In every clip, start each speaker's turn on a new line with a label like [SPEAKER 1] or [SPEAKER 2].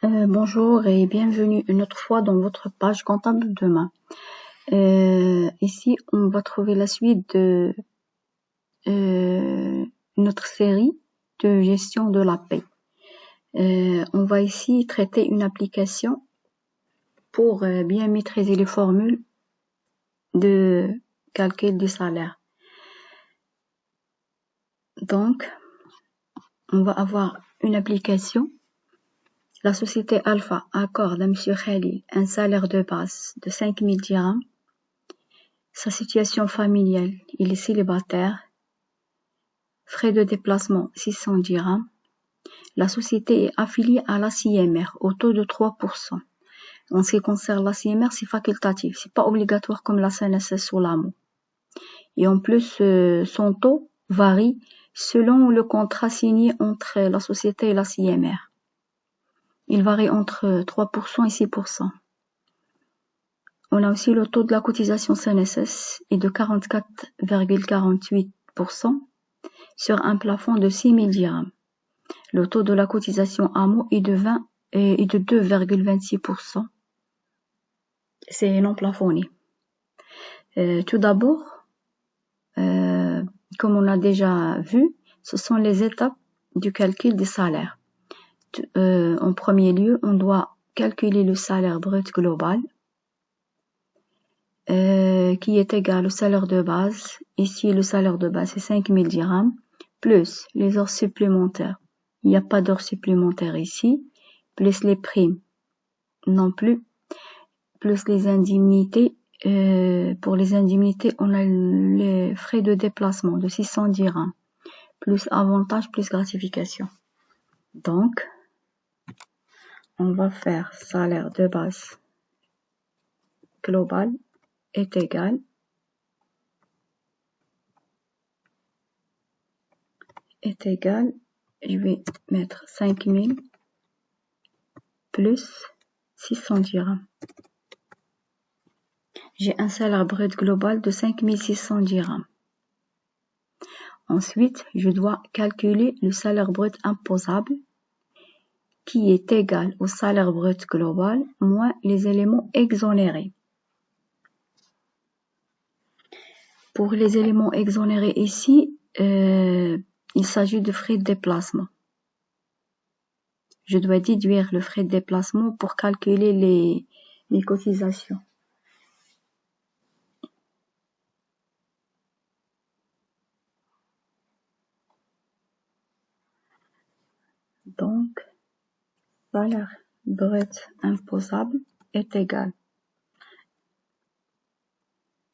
[SPEAKER 1] Bonjour et bienvenue une autre fois dans votre page comptable de main. Ici, on va trouver la suite de notre série de gestion de la paie. On va ici traiter une application pour bien maîtriser les formules de calcul du salaire. Donc, on va avoir une application. La société Alpha accorde à M. Khalil un salaire de base de 5 000 dirhams. Sa situation familiale, il est célibataire. Frais de déplacement 600 dirhams. La société est affiliée à la CMR au taux de 3%. En ce qui concerne la CMR, c'est facultatif, c'est pas obligatoire comme la CNSS ou l'AMO. Et en plus, son taux varie selon le contrat signé entre la société et la CMR. Il varie entre 3% et 6%. On a aussi le taux de la cotisation CNSS est de 44,48% sur un plafond de 6 000 dirhams. Le taux de la cotisation AMO est de 2,26%. C'est non plafonné. Tout d'abord, comme on a déjà vu, ce sont les étapes du calcul des salaires. En premier lieu, on doit calculer le salaire brut global, qui est égal au salaire de base. Ici, le salaire de base, c'est 5 000 dirhams, plus les heures supplémentaires. Il n'y a pas d'heures supplémentaires ici, plus les primes, non plus, plus les indemnités. Pour les indemnités, on a les frais de déplacement de 600 dirhams, plus avantages, plus gratification. Donc, on va faire salaire de base global est égal je vais mettre 5 000 plus 600 dirhams. J'ai un salaire brut global de 5 600 dirhams. Ensuite, je dois calculer le salaire brut imposable qui est égal au salaire brut global moins les éléments exonérés. Pour les éléments exonérés ici, il s'agit de frais de déplacement. Je dois déduire le frais de déplacement pour calculer les cotisations. Donc, salaire brut imposable est égal.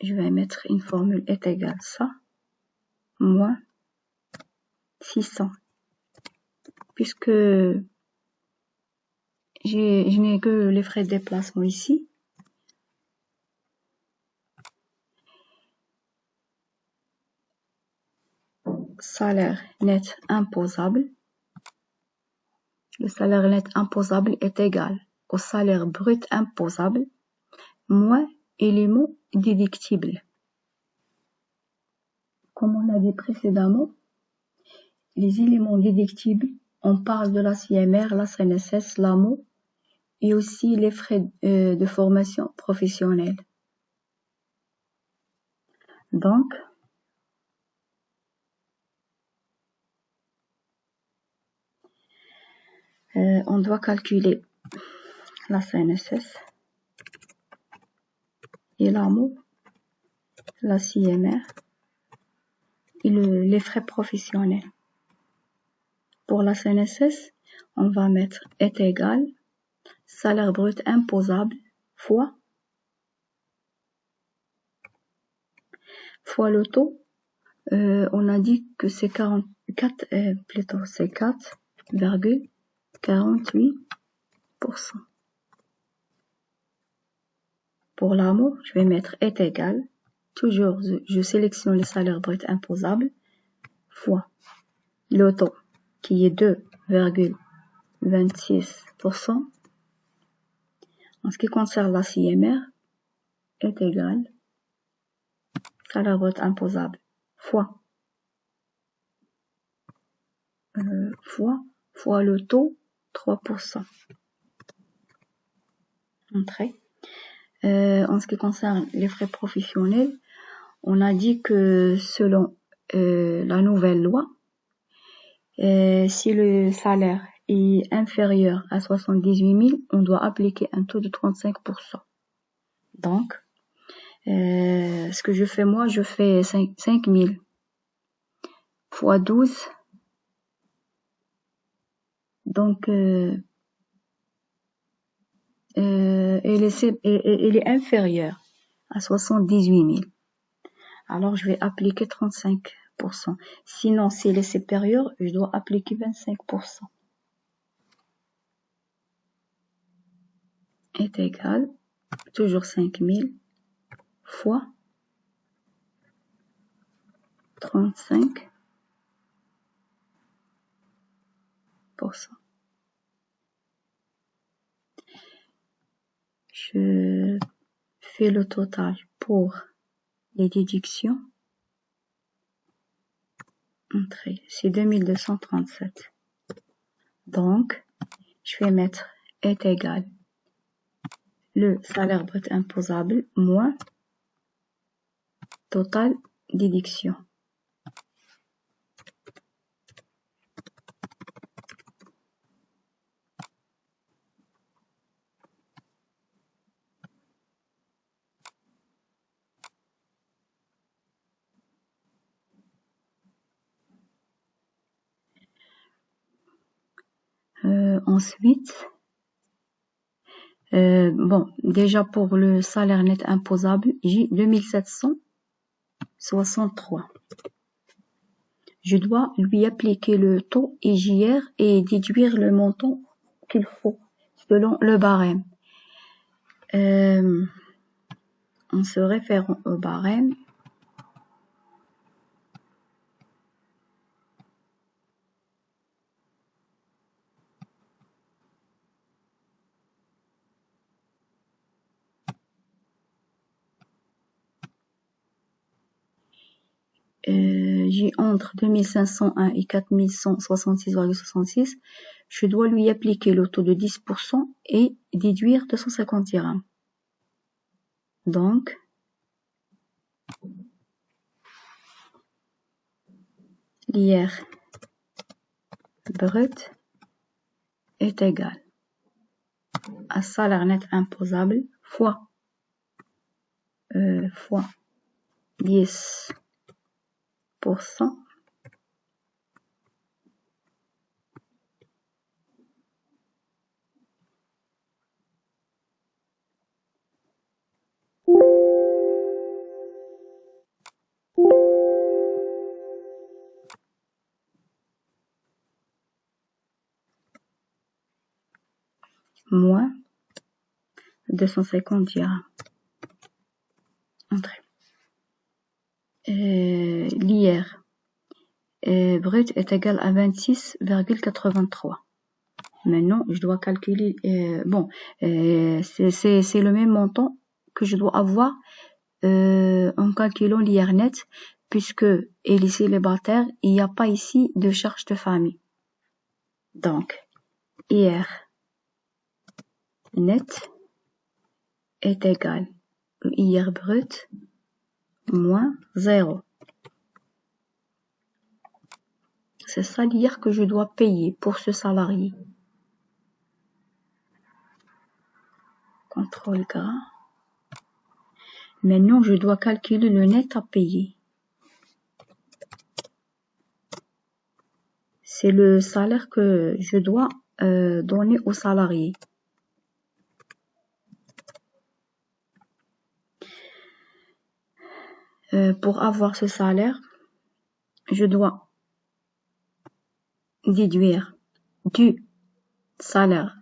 [SPEAKER 1] Je vais mettre une formule est égal ça, moins 600. Puisque je n'ai que les frais de déplacement ici. Salaire net imposable. Le salaire net imposable est égal au salaire brut imposable moins éléments déductibles. Comme on l'a dit précédemment, les éléments déductibles, on parle de la CMR, la CNSS, l'AMO et aussi les frais de formation professionnelle. Donc, on doit calculer la CNSS et l'AMO, la CMR et les frais professionnels. Pour la CNSS, on va mettre est égal salaire brut imposable fois le taux. On a dit que c'est 4,48%. Pour l'AMO, je vais mettre est égal. Toujours, je sélectionne le salaire brut imposable fois le taux qui est 2,26%. En ce qui concerne la CMR, est égal salaire brut imposable fois le taux 3%. Entrée. En ce qui concerne les frais professionnels, on a dit que selon la nouvelle loi, si le salaire est inférieur à 78 000, on doit appliquer un taux de 35%. Donc, ce que je fais moi, je fais 5 000 fois 12. Donc, il est inférieur à 78 000. Alors, je vais appliquer 35%. Sinon, s'il est supérieur, je dois appliquer 25%. Est égal, toujours 5 000 fois 35%. Je fais le total pour les déductions. Entrée, c'est 2237. Donc, je vais mettre est égal le salaire brut imposable moins total déduction. Ensuite, bon, déjà pour le salaire net imposable, j'ai 2763. Je dois lui appliquer le taux IJR et déduire le montant qu'il faut selon le barème. En se référant au barème, j'ai entre 2501 et 4166,66, je dois lui appliquer le taux de 10% et déduire 250 dirhams. Donc, l'IR brut est égal à salaire net imposable fois 10%. Moins 250 dirhams. Entrée. L'IR brut est égal à 26,83. Maintenant, je dois calculer, c'est le même montant que je dois avoir en calculant l'IR net, puisque il est célibataire, il n'y a pas ici de charge de famille. Donc, IR net est égal au IR brut moins 0. C'est ça l'IR que je dois payer pour ce salarié. Contrôle gras. Maintenant, je dois calculer le net à payer. C'est le salaire que je dois donner au salarié. Pour avoir ce salaire, je dois déduire du salaire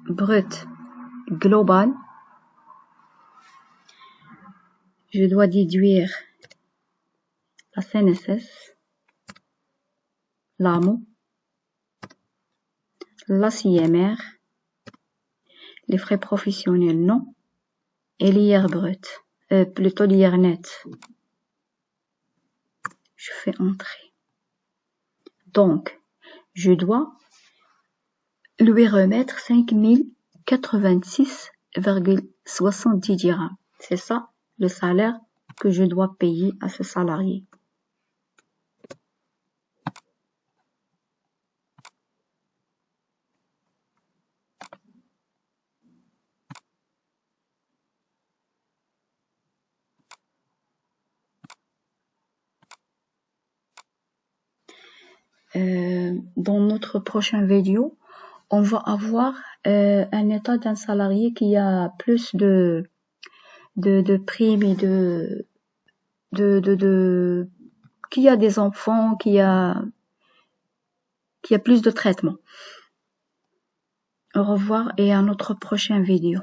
[SPEAKER 1] brut global. Je dois déduire la CNSS, l'AMO, la CMR, les frais professionnels non, et l'IR brut, plutôt l'IR net. Je fais entrer. Donc, je dois lui remettre 5086,66 7,70 dirhams. C'est ça le salaire que je dois payer à ce salarié. Dans notre prochaine vidéo, on va avoir un état d'un salarié qui a plus de primes et qui a des enfants, qui a plus de traitements. Au revoir et à notre prochaine vidéo.